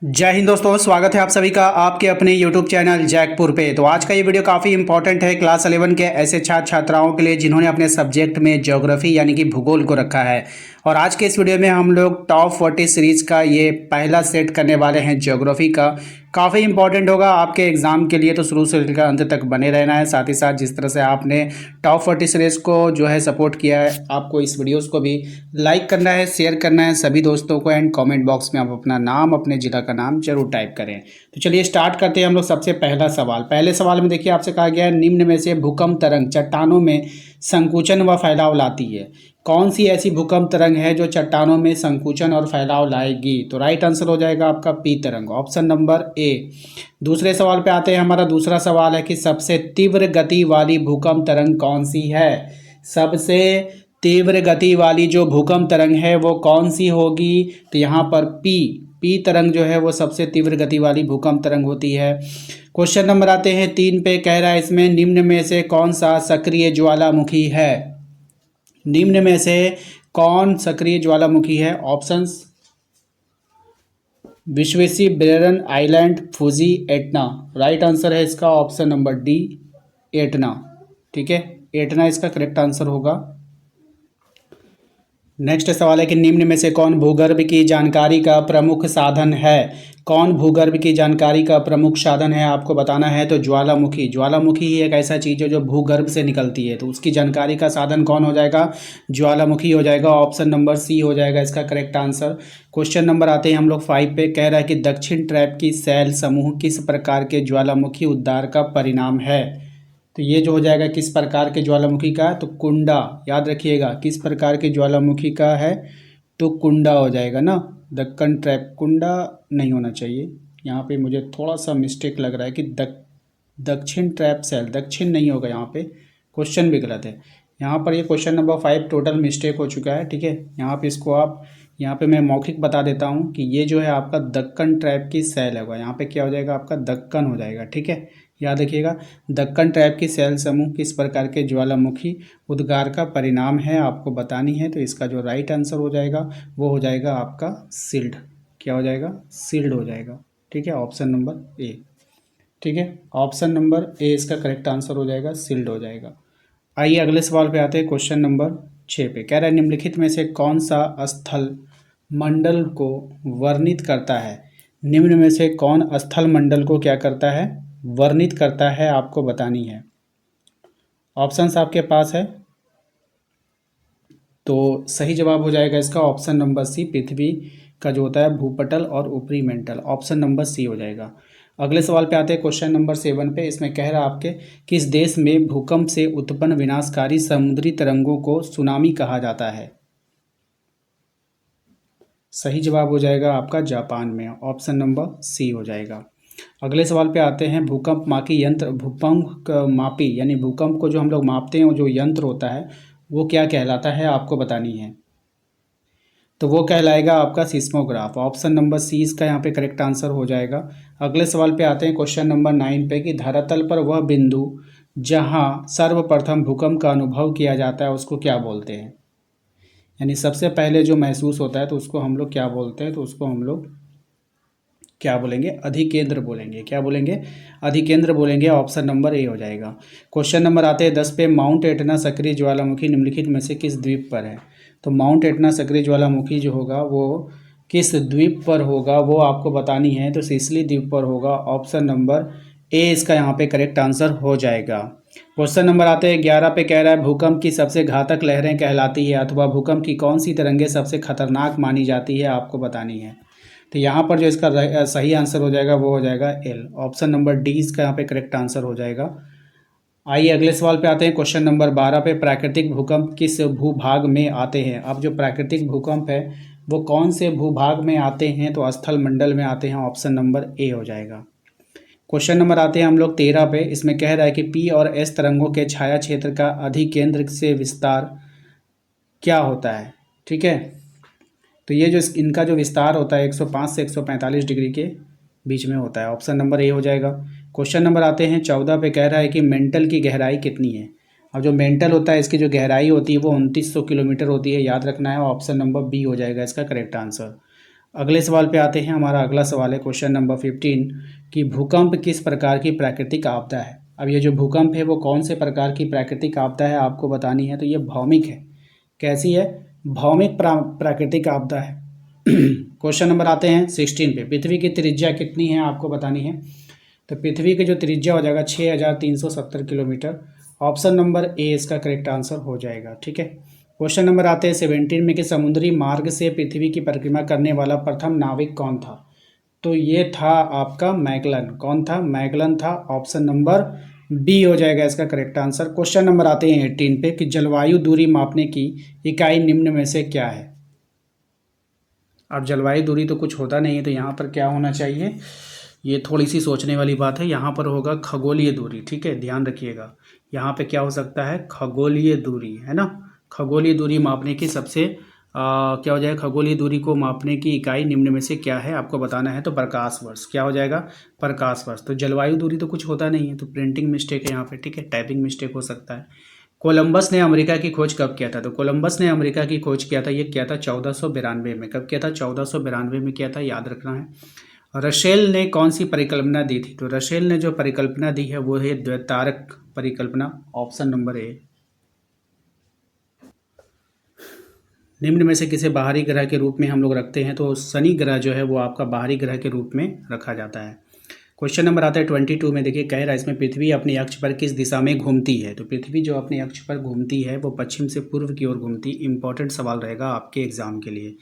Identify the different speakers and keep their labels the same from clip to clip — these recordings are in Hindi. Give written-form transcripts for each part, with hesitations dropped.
Speaker 1: जय हिंद दोस्तों, स्वागत है आप सभी का आपके अपने YouTube चैनल जैकपुर पे। तो आज का ये वीडियो काफ़ी इंपॉर्टेंट है क्लास 11 के ऐसे छात्र छात्राओं के लिए जिन्होंने अपने सब्जेक्ट में ज्योग्राफी यानी कि भूगोल को रखा है। और आज के इस वीडियो में हम लोग टॉप 40 सीरीज का ये पहला सेट करने वाले हैं ज्योग्राफी का। काफ़ी इंपॉर्टेंट होगा आपके एग्जाम के लिए, तो शुरू से लेकर अंत तक बने रहना है। साथ ही साथ जिस तरह से आपने टॉप 40 सीरीज को जो है सपोर्ट किया है, आपको इस वीडियोस को भी लाइक करना है, शेयर करना है सभी दोस्तों को, एंड कमेंट बॉक्स में आप अपना नाम, अपने जिला का नाम जरूर टाइप करें। तो चलिए स्टार्ट करते हैं हम लोग। सबसे पहला सवाल, पहले सवाल में देखिए आपसे कहा गया है निम्न में से भूकंप तरंग चट्टानों में संकुचन व फैलाव लाती है। कौन सी ऐसी भूकंप तरंग है जो चट्टानों में संकुचन और फैलाव लाएगी? तो राइट आंसर हो जाएगा आपका पी तरंग, ऑप्शन नंबर ए। दूसरे सवाल पे आते हैं। हमारा दूसरा सवाल है कि सबसे तीव्र गति वाली भूकंप तरंग कौन सी है? सबसे तीव्र गति वाली जो भूकंप तरंग है वो कौन सी होगी? तो यहाँ पर पी तरंग जो है वो सबसे तीव्र गति वाली भूकंप तरंग होती है। क्वेश्चन नंबर आते हैं 3 पे। कह रहा है इसमें निम्न में से कौन सा सक्रिय ज्वालामुखी है? निम्न में से कौन सक्रिय ज्वालामुखी है? ऑप्शंस विश्वेसी, Barren Island, Fuji, Etna. Right answer है इसका ऑप्शन नंबर डी, एटना। ठीक है, एटना इसका करेक्ट आंसर होगा। नेक्स्ट सवाल है कि निम्न में से कौन भूगर्भ की जानकारी का प्रमुख साधन है? कौन भूगर्भ की जानकारी का प्रमुख साधन है आपको बताना है। तो ज्वालामुखी, ज्वालामुखी ही एक ऐसा चीज़ है जो भूगर्भ से निकलती है, तो उसकी जानकारी का साधन कौन हो जाएगा? ज्वालामुखी हो जाएगा, ऑप्शन नंबर सी हो जाएगा इसका करेक्ट आंसर। क्वेश्चन नंबर आते हैं हम लोग 5 पे। कह रहा है कि दक्षिण ट्रैप की सैल समूह किस प्रकार के ज्वालामुखी उद्गार का परिणाम है? तो ये जो हो जाएगा किस प्रकार के ज्वालामुखी का? तो कुंडा, याद रखिएगा किस प्रकार के ज्वालामुखी का है? तो कुंडा हो जाएगा ना। दक्कन ट्रैप, कुंडा नहीं होना चाहिए, यहाँ पे मुझे थोड़ा सा मिस्टेक लग रहा है कि दक्षिण ट्रैप सेल, दक्षिण नहीं होगा यहाँ पे, क्वेश्चन भी गलत है यहाँ पर। ये क्वेश्चन नंबर 5 टोटल मिस्टेक हो चुका है। ठीक है, यहाँ पे इसको आप, यहाँ पे मैं मौखिक बता देता हूँ कि ये जो है आपका दक्कन ट्रैप की सेल होगा, यहाँ पे क्या हो जाएगा आपका दक्कन हो जाएगा। ठीक है, याद रखिएगा दक्कन ट्रैप की सेल समूह किस प्रकार के ज्वालामुखी उद्गार का परिणाम है आपको बतानी है। तो इसका जो राइट आंसर हो जाएगा वो हो जाएगा आपका सिल्ड। क्या हो जाएगा? सिल्ड हो जाएगा। ठीक है, ऑप्शन नंबर ए। ठीक है, ऑप्शन नंबर ए इसका करेक्ट आंसर हो जाएगा, सिल्ड हो जाएगा। आइए अगले सवाल पे आते हैं। क्वेश्चन नंबर 6 पे कह रहा है निम्नलिखित में से कौन सा स्थल मंडल को वर्णित करता है? निम्न में से कौन स्थल मंडल को क्या करता है? वर्णित करता है, आपको बतानी है। ऑप्शंस आपके पास है, तो सही जवाब हो जाएगा इसका ऑप्शन नंबर सी, पृथ्वी का जो होता है भूपटल और ऊपरी मेंटल, ऑप्शन नंबर सी हो जाएगा। अगले सवाल पे आते हैं क्वेश्चन नंबर 7 पे। इसमें कह रहा है आपके किस देश में भूकंप से उत्पन्न विनाशकारी समुद्री तरंगों को सुनामी कहा जाता है? सही जवाब हो जाएगा आपका जापान में, ऑप्शन नंबर सी हो जाएगा। अगले सवाल पे आते हैं भूकंप मापी यंत्र, भूकंप मापी यानी भूकंप को जो हम लोग मापते हैं वो जो यंत्र होता है वो क्या कहलाता है आपको बतानी है। तो वो कहलाएगा आपका सिस्मोग्राफ, ऑप्शन नंबर सी इसका यहाँ पे करेक्ट आंसर हो जाएगा। अगले सवाल पे आते हैं क्वेश्चन नंबर 9 पे कि धरातल पर वह बिंदु जहाँ सर्वप्रथम भूकंप का अनुभव किया जाता है उसको क्या बोलते हैं? यानी सबसे पहले जो महसूस होता है तो उसको हम लोग क्या बोलते हैं? तो उसको हम लोग क्या बोलेंगे? अधिकेंद्र बोलेंगे। क्या बोलेंगे? अधिकेंद्र बोलेंगे, ऑप्शन नंबर ए हो जाएगा। क्वेश्चन नंबर आते हैं 10 पे। माउंट एटना सक्रिय ज्वालामुखी निम्नलिखित में से किस द्वीप पर है? तो माउंट एटना सक्रिय ज्वालामुखी जो होगा वो किस द्वीप पर होगा वो आपको बतानी है। तो सिसिली द्वीप पर होगा, ऑप्शन नंबर ए इसका यहाँ पे करेक्ट आंसर हो जाएगा। क्वेश्चन नंबर आते हैं 11 पे। कह रहा है भूकंप की सबसे घातक लहरें कहलाती है अथवा भूकंप की कौन सी तरंगें सबसे खतरनाक मानी जाती है आपको बतानी है। तो यहाँ पर जो इसका सही आंसर हो जाएगा वो हो जाएगा एल, ऑप्शन नंबर डी इसका यहाँ पे करेक्ट आंसर हो जाएगा। आइए अगले सवाल पे आते हैं क्वेश्चन नंबर 12 पे। प्राकृतिक भूकंप किस भूभाग में आते हैं? अब जो प्राकृतिक भूकंप है वो कौन से भूभाग में आते हैं? तो स्थल मंडल में आते हैं, ऑप्शन नंबर ए हो जाएगा। क्वेश्चन नंबर आते हैं हम लोग 13 पे। इसमें कह रहा है कि पी और एस तरंगों के छाया क्षेत्र का अधिकेंद्र से विस्तार क्या होता है? ठीक है, तो ये जो इनका जो विस्तार होता है 105 से 145 डिग्री के बीच में होता है, ऑप्शन नंबर ए हो जाएगा। क्वेश्चन नंबर आते हैं 14 पे। कह रहा है कि मेंटल की गहराई कितनी है? अब जो मेंटल होता है इसकी जो गहराई होती है वो 2900 किलोमीटर होती है, याद रखना है, ऑप्शन नंबर बी हो जाएगा इसका करेक्ट आंसर। अगले सवाल पे आते हैं। हमारा अगला सवाल है क्वेश्चन नंबर 15 कि भूकंप किस प्रकार की प्राकृतिक आपदा है। अब ये जो भूकंप है वो कौन से प्रकार की प्राकृतिक आपदा है आपको बतानी है। तो ये भौमिक है। कैसी है? भौमिक प्राकृतिक आपदा है। क्वेश्चन नंबर आते हैं 16 पे। पृथ्वी की त्रिज्या कितनी है आपको बतानी है। तो पृथ्वी की जो त्रिज्या हो जाएगा 6370 किलोमीटर। ऑप्शन नंबर ए इसका करेक्ट आंसर हो जाएगा। ठीक है। क्वेश्चन नंबर आते हैं 17 में कि समुद्री मार्ग से पृथ्वी की परिक्रमा करने वाला प्रथम नाविक कौन था। तो ये था आपका मैगलन। कौन था? मैगलन था। ऑप्शन नंबर बी हो जाएगा इसका करेक्ट आंसर। क्वेश्चन नंबर आते हैं 18 पे कि जलवायु दूरी मापने की इकाई निम्न में से क्या है। अब जलवायु दूरी तो कुछ होता नहीं है, तो यहाँ पर क्या होना चाहिए, ये थोड़ी सी सोचने वाली बात है। यहाँ पर होगा खगोलीय दूरी। ठीक है, ध्यान रखिएगा। यहाँ पे क्या हो सकता है? खगोलीय दूरी, है ना। खगोलीय दूरी मापने की सबसे क्या हो जाएगा? खगोलीय दूरी को मापने की इकाई निम्न में से क्या है आपको बताना है। तो प्रकाश वर्ष। क्या हो जाएगा? प्रकाश वर्ष। तो जलवायु दूरी तो कुछ होता नहीं है, तो प्रिंटिंग मिस्टेक है यहाँ पे। ठीक है, टाइपिंग मिस्टेक हो सकता है। कोलंबस ने अमेरिका की खोज कब किया था। तो कोलंबस ने अमेरिका की खोज किया था, ये किया था 1492 में। कब किया था? 1492 में किया था, याद रखना है। रसेल ने कौन सी परिकल्पना दी थी। तो रसेल ने जो परिकल्पना दी है वो है द्वैतारक परिकल्पना। Option number A. निम्न में से किसे बाहरी ग्रह के रूप में हम लोग रखते हैं। तो शनि ग्रह जो है वो आपका बाहरी ग्रह के रूप में रखा जाता है। क्वेश्चन नंबर आता है 22 में। देखिए, कह रहा है इसमें पृथ्वी अपने अक्ष पर किस दिशा में घूमती है। तो पृथ्वी जो अपने अक्ष पर घूमती है वो पश्चिम से पूर्व की ओर घूमती। इंपॉर्टेंट सवाल रहेगा आपके एग्जाम के लिए।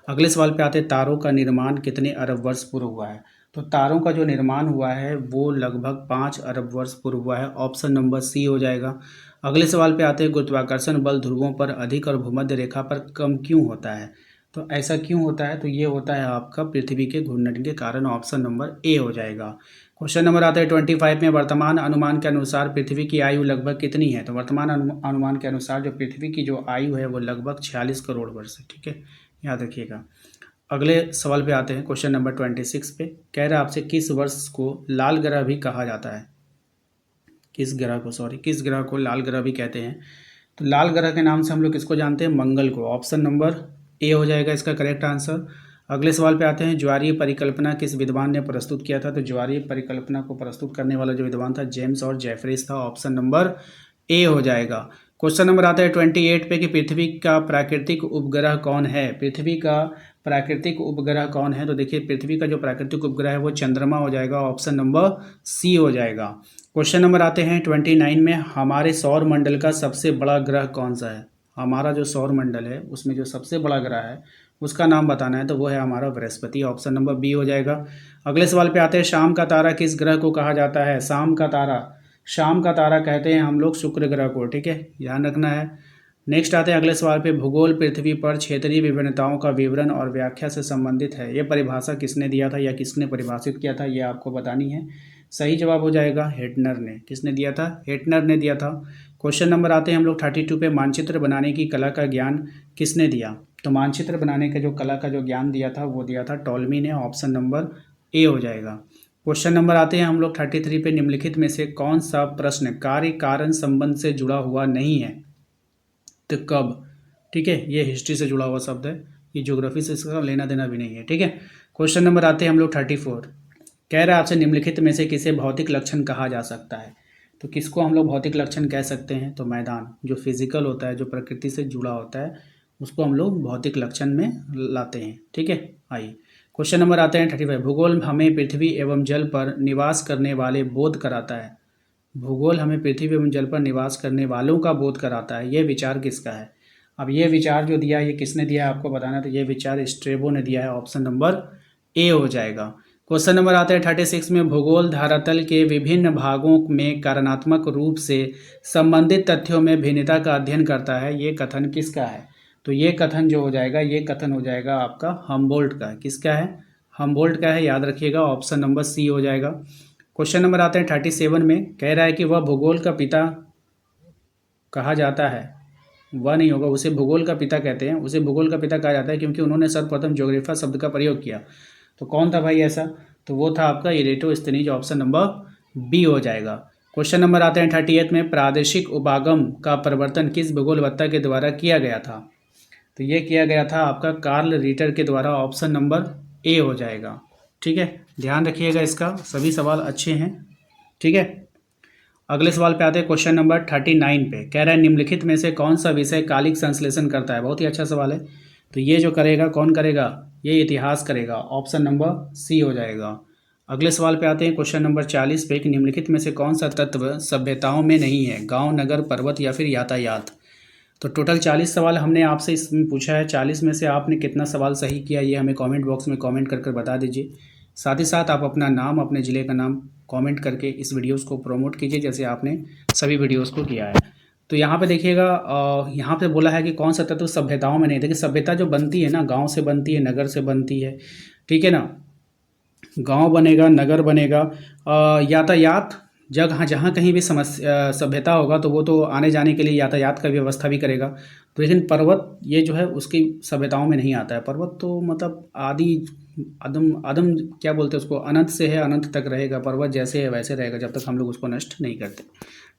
Speaker 1: अगले सवाल पे आते हैं, तारों का निर्माण कितने अरब वर्ष पूर्व हुआ है। तो तारों का जो निर्माण हुआ है वो लगभग 5 अरब वर्ष पूर्व हुआ है। ऑप्शन नंबर सी हो जाएगा। अगले सवाल पे आते हैं, गुरुत्वाकर्षण बल ध्रुवों पर अधिक और भूमध्य रेखा पर कम क्यों होता है। तो ऐसा क्यों होता है? तो ये होता है आपका पृथ्वी के घूर्णन के कारण। ऑप्शन नंबर ए हो जाएगा। क्वेश्चन नंबर आता है 25 में। वर्तमान अनुमान के अनुसार पृथ्वी की आयु लगभग कितनी है। तो वर्तमान अनुमान के अनुसार जो पृथ्वी की जो आयु है वो लगभग 46 करोड़ वर्ष है। ठीक है, याद रखिएगा। अगले सवाल पे आते हैं, क्वेश्चन नंबर 26 पे। कह रहा है आपसे किस वर्ष को लाल ग्रह भी कहा जाता है। किस ग्रह को लाल ग्रह भी कहते हैं। तो लाल ग्रह के नाम से हम लोग किसको जानते हैं? मंगल को। ऑप्शन नंबर ए हो जाएगा इसका करेक्ट आंसर। अगले सवाल पे आते हैं, ज्वारीय परिकल्पना किस विद्वान ने प्रस्तुत किया था। तो ज्वारीय परिकल्पना को प्रस्तुत करने वाला जो विद्वान था जेम्स और जेफरीज था। ऑप्शन नंबर ए हो जाएगा। क्वेश्चन नंबर आता है 28 पे कि पृथ्वी का प्राकृतिक उपग्रह कौन है। पृथ्वी का प्राकृतिक उपग्रह कौन है। तो देखिए, पृथ्वी का जो प्राकृतिक उपग्रह है वो चंद्रमा हो जाएगा। ऑप्शन नंबर सी हो जाएगा। क्वेश्चन नंबर आते हैं 29 में। हमारे सौर मंडल का सबसे बड़ा ग्रह कौन सा है। हमारा जो सौर मंडल है उसमें जो सबसे बड़ा ग्रह है उसका नाम बताना है। तो वो है हमारा बृहस्पति। ऑप्शन नंबर बी हो जाएगा। अगले सवाल पे आते हैं, शाम का तारा किस ग्रह को कहा जाता है। शाम का तारा कहते हैं हम लोग शुक्र ग्रह को। ठीक है, ध्यान रखना है। नेक्स्ट आते हैं अगले सवाल पे, भूगोल पृथ्वी पर क्षेत्रीय विभिन्नताओं का विवरण और व्याख्या से संबंधित है। ये परिभाषा किसने दिया था या किसने परिभाषित किया था, ये आपको बतानी है। सही जवाब हो जाएगा हेटनर ने। किसने दिया था? हेटनर ने दिया था। क्वेश्चन नंबर आते हैं हम लोग 32 पे, मानचित्र बनाने की कला का ज्ञान किसने दिया। तो मानचित्र बनाने का जो कला का जो ज्ञान दिया था वो दिया था टॉलमी ने। ऑप्शन नंबर ए हो जाएगा। क्वेश्चन नंबर आते हैं हम लोग 33 पे, निम्नलिखित में से कौन सा प्रश्न कार्य कारण संबंध से जुड़ा हुआ नहीं है। तो कब। ठीक है, ये हिस्ट्री से जुड़ा हुआ शब्द है, ये ज्योग्राफी से इसका लेना देना भी नहीं है। ठीक है। क्वेश्चन नंबर आते हैं हम लोग 34। कह रहा है आपसे, निम्नलिखित में से किसे भौतिक लक्षण कहा जा सकता है। तो किसको हम लोग भौतिक लक्षण कह सकते हैं। तो मैदान जो फिजिकल होता है, जो प्रकृति से जुड़ा होता है, उसको हम लोग भौतिक लक्षण में लाते हैं। ठीक है, आइए क्वेश्चन नंबर आते हैं 35। भूगोल हमें पृथ्वी एवं जल पर निवास करने वाले बोध कराता है। भूगोल हमें पृथ्वी एवं जल पर निवास करने वालों का बोध कराता है। ये विचार किसका है। अब ये विचार जो दिया है ये किसने दिया है आपको बताना है। तो ये विचार स्ट्रेबो ने दिया है। ऑप्शन नंबर ए हो जाएगा। क्वेश्चन नंबर आता है 36 में, भूगोल धरातल के विभिन्न भागों में कारणात्मक रूप से संबंधित तथ्यों में भिन्नता का अध्ययन करता है। ये कथन किसका है। तो ये कथन जो हो जाएगा, ये कथन हो जाएगा आपका हम्बोल्ट का। किसका है? हम्बोल्ट का है, याद रखिएगा। ऑप्शन नंबर सी हो जाएगा। क्वेश्चन नंबर आते हैं 37 में। कह रहा है कि वह भूगोल का पिता कहा जाता है। वह नहीं होगा, उसे भूगोल का पिता कहते हैं। उसे भूगोल का पिता कहा जाता है क्योंकि उन्होंने सर्वप्रथम ज्योग्राफा शब्द का प्रयोग किया। तो कौन था भाई ऐसा। तो वो था आपका इरेटोस्थनीज। ऑप्शन नंबर बी हो जाएगा। क्वेश्चन नंबर आते हैं 38 में, प्रादेशिक उपागम का प्रवर्तन किस भूगोलवेत्ता के द्वारा किया गया था। तो ये किया गया था आपका कार्ल रीटर के द्वारा। ऑप्शन नंबर ए हो जाएगा। ठीक है, ध्यान रखिएगा इसका, सभी सवाल अच्छे हैं। ठीक है, अगले सवाल पे आते हैं क्वेश्चन नंबर 39 पे। कह रहा है निम्नलिखित में से कौन सा विषय कालिक संश्लेषण करता है। बहुत ही अच्छा सवाल है। तो ये जो करेगा कौन करेगा, ये इतिहास करेगा, ऑप्शन नंबर सी हो जाएगा। अगले सवाल पे आते हैं क्वेश्चन नंबर 40 पे कि निम्नलिखित में से कौन सा तत्व सभ्यताओं में नहीं है, गांव, नगर, पर्वत या फिर यातायात। तो टोटल 40 सवाल हमने आपसे इसमें पूछा है। 40 में से आपने कितना सवाल सही किया ये हमें कमेंट बॉक्स में कमेंट कर बता दीजिए। साथ ही साथ आप अपना नाम, अपने ज़िले का नाम कमेंट करके इस वीडियोस को प्रमोट कीजिए जैसे आपने सभी वीडियोस को किया है। तो यहाँ पे देखिएगा, यहाँ पे बोला है कि कौन सा तत्व सभ्यताओं में नहीं। देखिए सभ्यता जो बनती है ना, गाँव से बनती है, नगर से बनती है। ठीक है ना, गांव बनेगा, नगर बनेगा, यातायात, जगह जहाँ कहीं भी समस्या सभ्यता होगा तो वो तो आने जाने के लिए यातायात का व्यवस्था भी करेगा। तो लेकिन पर्वत ये जो है उसकी सभ्यताओं में नहीं आता है। पर्वत तो मतलब आदि अदम अदम क्या बोलते हैं उसको, अनंत से है अनंत तक रहेगा। पर्वत जैसे है वैसे रहेगा जब तक हम लोग उसको नष्ट नहीं करते।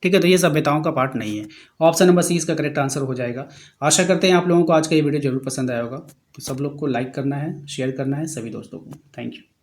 Speaker 1: ठीक है, तो ये सभ्यताओं का पार्ट नहीं है। ऑप्शन नंबर सी इसका करेक्ट आंसर हो जाएगा। आशा करते हैं आप लोगों को आज का ये वीडियो जरूर पसंद आया होगा। तो सब लोग को लाइक करना है, शेयर करना है सभी दोस्तों को। Thank you.